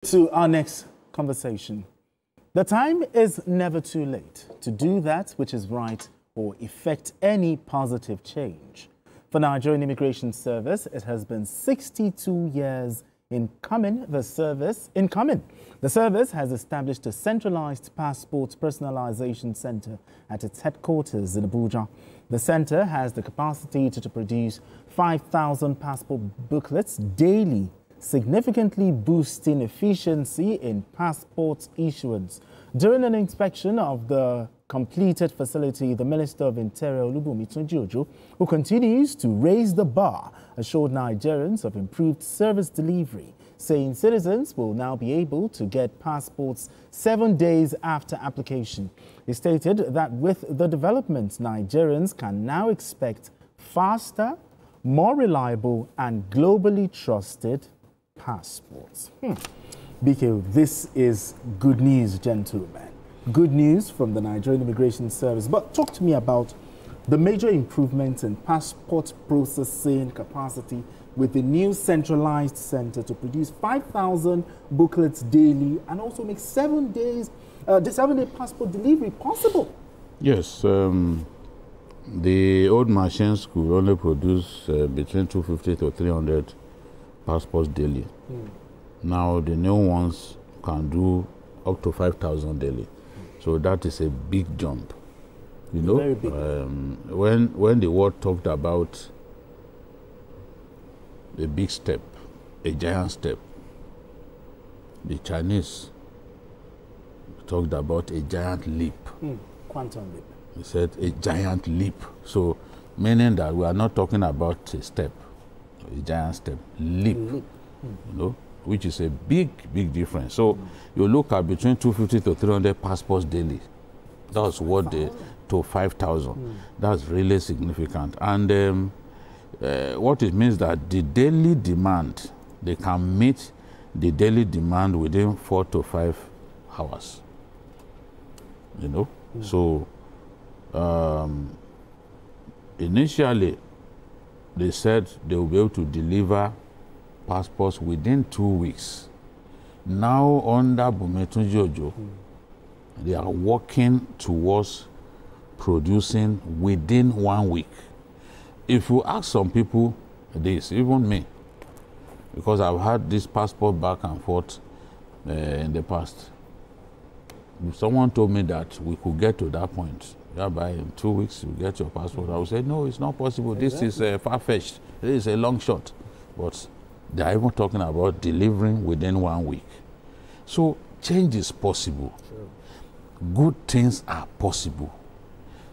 To our next conversation. The time is never too late to do that which is right or effect any positive change. For Nigerian Immigration Service, it has been 62 years in coming. The service has established a centralized passport personalization center at its headquarters in Abuja. The center has the capacity to produce 5,000 passport booklets daily, significantly boosting efficiency in passport issuance. During an inspection of the completed facility, the Minister of Interior, Olubunmi Tunji-Ojo, who continues to raise the bar, assured Nigerians of improved service delivery, saying citizens will now be able to get passports 7 days after application. He stated that with the developments, Nigerians can now expect faster, more reliable and globally trusted passports. BK, this is good news, gentlemen. Good news from the Nigerian Immigration Service. But talk to me about the major improvements in passport processing capacity with the new centralized center to produce 5,000 booklets daily and also make 7 days, the 7-day passport delivery possible. Yes, the old machines could only produce between 250 to 300 passports daily. Now the new ones can do up to 5,000 daily. So that is a big jump. You know, very big. When the world talked about a big step, a giant step, the Chinese talked about a giant leap. Quantum leap. He said a giant leap. So meaning that we are not talking about a step, a giant step, leap. You know, which is a big difference. So you look at between 250 to 300 passports daily. That's what to 5,000. That's really significant. And what it means that the daily demand, they can meet the daily demand within 4 to 5 hours. You know, so initially they said they will be able to deliver passports within 2 weeks. Now under Olubunmi Tunji-Ojo, they are working towards producing within 1 week. If you ask some people this, even me, because I've had this passport back and forth in the past, if someone told me that we could get to that point, whereby in 2 weeks you get your passport, I would say, no, it's not possible. Exactly. This is far-fetched. This is a long shot. But they are even talking about delivering within 1 week. So change is possible. Sure. Good things are possible.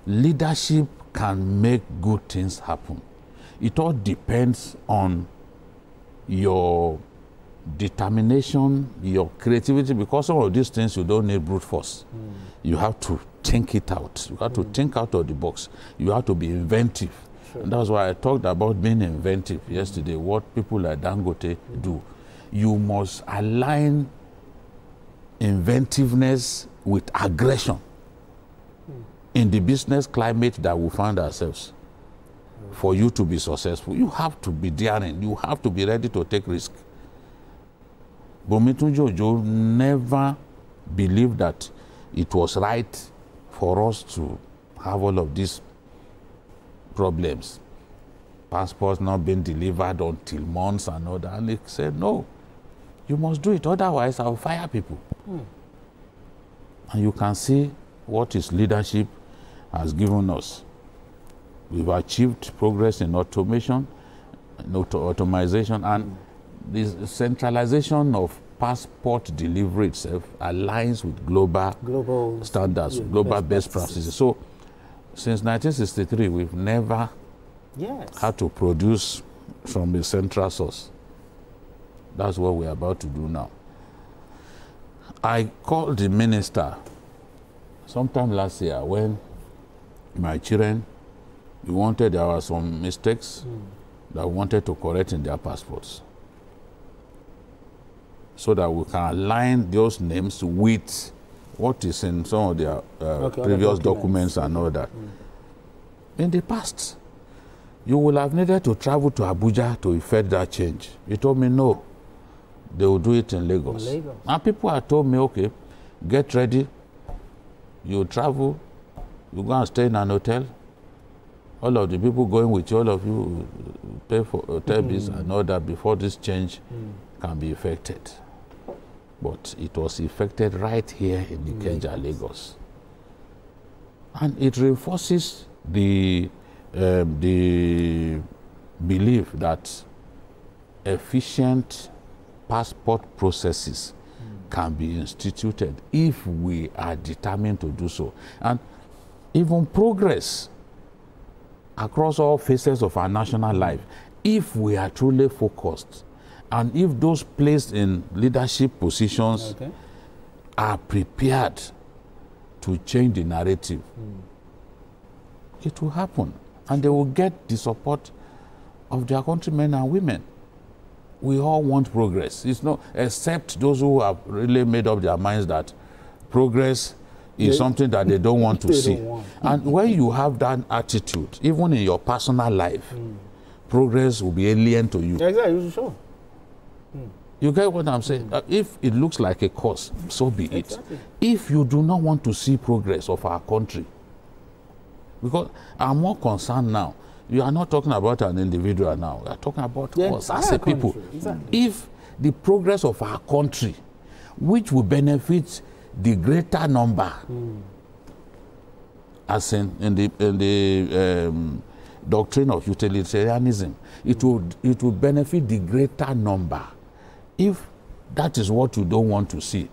Leadership can make good things happen. It all depends on your determination, your creativity, because some of these things you don't need brute force. You have to think it out. You have to think out of the box. You have to be inventive. Sure. And that's why I talked about being inventive yesterday, what people like Dangote do. You must align inventiveness with aggression in the business climate that we find ourselves. For you to be successful, you have to be daring. You have to be ready to take risk. Olubunmi Tunji-Ojo never believed that it was right for us to have all of these problems. Passports not being delivered until months and all that. And he said, no, you must do it, otherwise I'll fire people. And you can see what his leadership has given us. We've achieved progress in automation, automation, and this centralization of passport delivery itself aligns with global standards, global best practices. So since 1963, we've never had to produce from a central source. That's what we're about to do now. I called the minister sometime last year when my children, there were some mistakes that we wanted to correct in their passports, so that we can align those names with what is in some of their previous documents and all that. In the past, you will have needed to travel to Abuja to effect that change. He told me, no, they will do it in Lagos. And people have told me, okay, get ready, you travel, you go and stay in an hotel. All of the people going with you, all of you pay for hotel bills and all that before this change can be effected. But it was effected right here in the Ikeja, Lagos. And it reinforces the belief that efficient passport processes can be instituted if we are determined to do so. And even progress across all phases of our national life, if we are truly focused, and if those placed in leadership positions are prepared to change the narrative, it will happen. And they will get the support of their countrymen and women. We all want progress. It's not, except those who have really made up their minds that progress is something that they don't want to see. And when you have that attitude, even in your personal life, progress will be alien to you. Exactly, sure. You get what I'm saying? If it looks like a cause, so be it. If you do not want to see progress of our country, because I'm more concerned now, you are not talking about an individual now, we are talking about us as a people. If the progress of our country, which will benefit the greater number, as in the doctrine of utilitarianism, it will benefit the greater number. If that is what you don't want to see,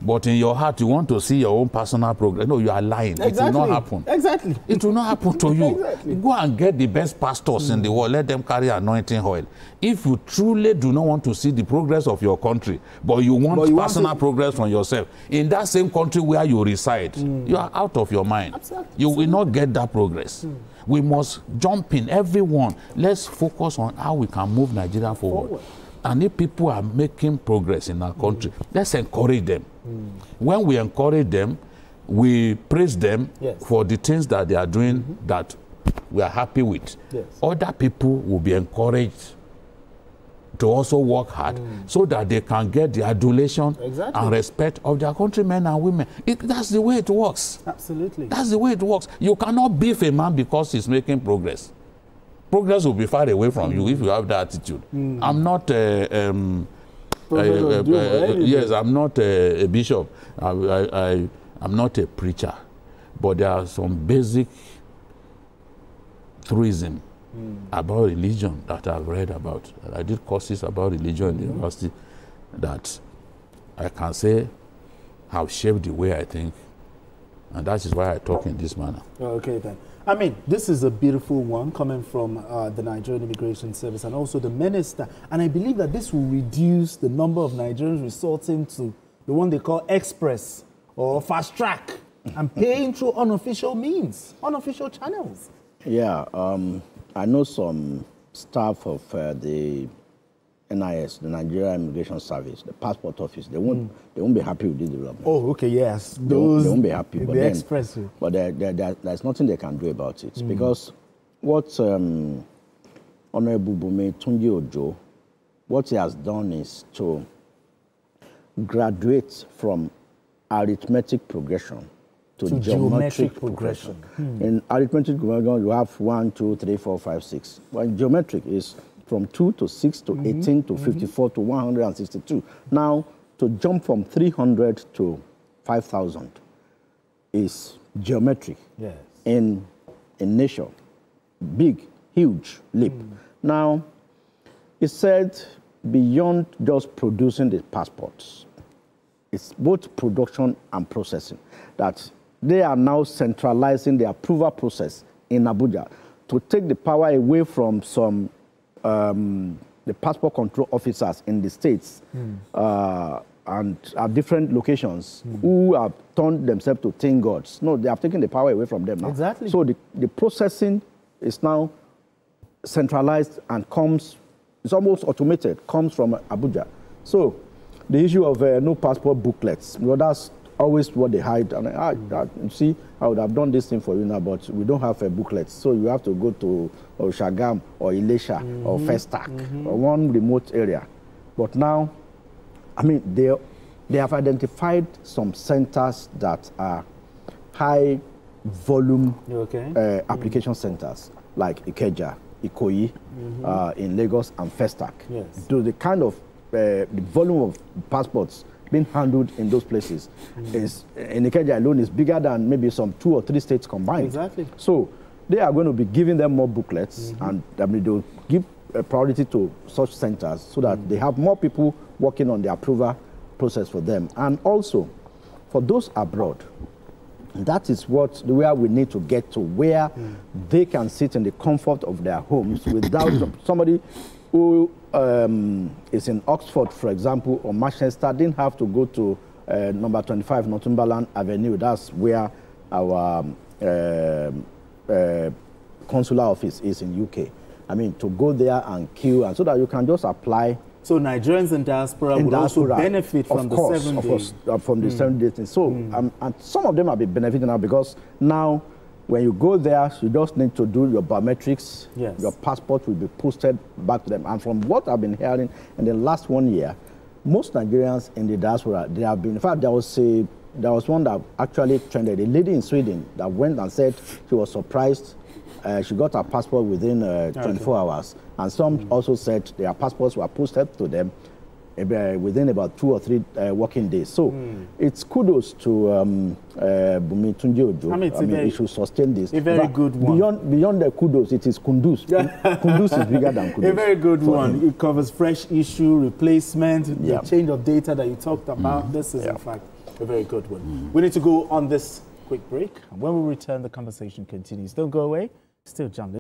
but in your heart you want to see your own personal progress, no, you are lying. It will not happen. It will not happen to you. Go and get the best pastors in the world, let them carry anointing oil. If you truly do not want to see the progress of your country, but you want personal progress from yourself, in that same country where you reside, you are out of your mind. You will not get that progress. We must jump in, everyone. Let's focus on how we can move Nigeria forward. And if people are making progress in our country, let's encourage them. When we encourage them, we praise them for the things that they are doing that we are happy with. Other people will be encouraged to also work hard so that they can get the adulation and respect of their countrymen and women. That's the way it works. Absolutely. That's the way it works. You cannot beef a man because he's making progress. Progress will be far away from you if you have that attitude. I'm not yes, I'm not a bishop. I'm not a preacher. But there are some basic truism about religion that I've read about. I did courses about religion in the university that I can say have shaped the way I think. And that is why I talk in this manner. Okay, then. I mean, this is a beautiful one coming from the Nigerian Immigration Service and also the minister. And I believe that this will reduce the number of Nigerians resorting to the one they call express or fast track and paying through unofficial means, unofficial channels. Yeah, I know some staff of the NIS, the Nigerian Immigration Service, the passport office, they won't be happy with this development. Oh, okay, yes. They won't be happy. But there's nothing they can do about it. Because what Honorable Bume Tunji Ojo, what he has done is to graduate from arithmetic progression to geometric progression. In arithmetic progression, you have 1, 2, 3, 4, 5, 6. But geometric is from 2 to 6 to 18 to 54 to 162. Now, to jump from 300 to 5,000 is geometric in nature. Big, huge leap. Now, it said beyond just producing the passports, it's both production and processing, that they are now centralizing the approval process in Abuja to take the power away from some the passport control officers in the states and at different locations who have turned themselves to tin gods. No, they have taken the power away from them now. Exactly. So the processing is now centralized and it's almost automated, comes from Abuja. So the issue of no passport booklets, well, that's always what they hide. And you see, I would have done this thing for you now, but we don't have a booklet. So you have to go to Shagam or Ilesha or Festac or one remote area But now, I mean, they have identified some centers that are high volume application centers, like Ikeja, Ikoyi, in Lagos, and Festac. Yes. So the kind of the volume of passports being handled in those places is, in Ikeja alone, is bigger than maybe some 2 or 3 states combined. Exactly. So they are going to be giving them more booklets, and I mean, they'll give a priority to such centers so that they have more people working on the approval process for them. And also, for those abroad, that is where we need to get to, where they can sit in the comfort of their homes without somebody who is in Oxford, for example, or Manchester, didn't have to go to number 25 Northumberland Avenue. That's where our consular office is in UK. I mean, to go there and queue, and so that you can just apply. So Nigerians in diaspora would also benefit from the 7 days. From the 7 days. So, and some of them have been benefiting now, because now, when you go there, you just need to do your biometrics. Yes. Your passport will be posted back to them. And from what I've been hearing in the last 1 year, most Nigerians in the diaspora, they have been, in fact, there was one that actually trended, a lady in Sweden that went and said she was surprised. She got her passport within 24 hours. And some also said their passports were posted to them within about 2 or 3 working days. So it's kudos to Bumi Tunji Ojo. I mean, he should sustain this. A very good one. Beyond the kudos, it is kundus. Kundus is bigger than kudos. A very good one. It covers fresh issue, replacement, the change of data that you talked about. This is, in fact, a very good one. We need to go on this quick break. And when we return, the conversation continues. Don't go away. Still John.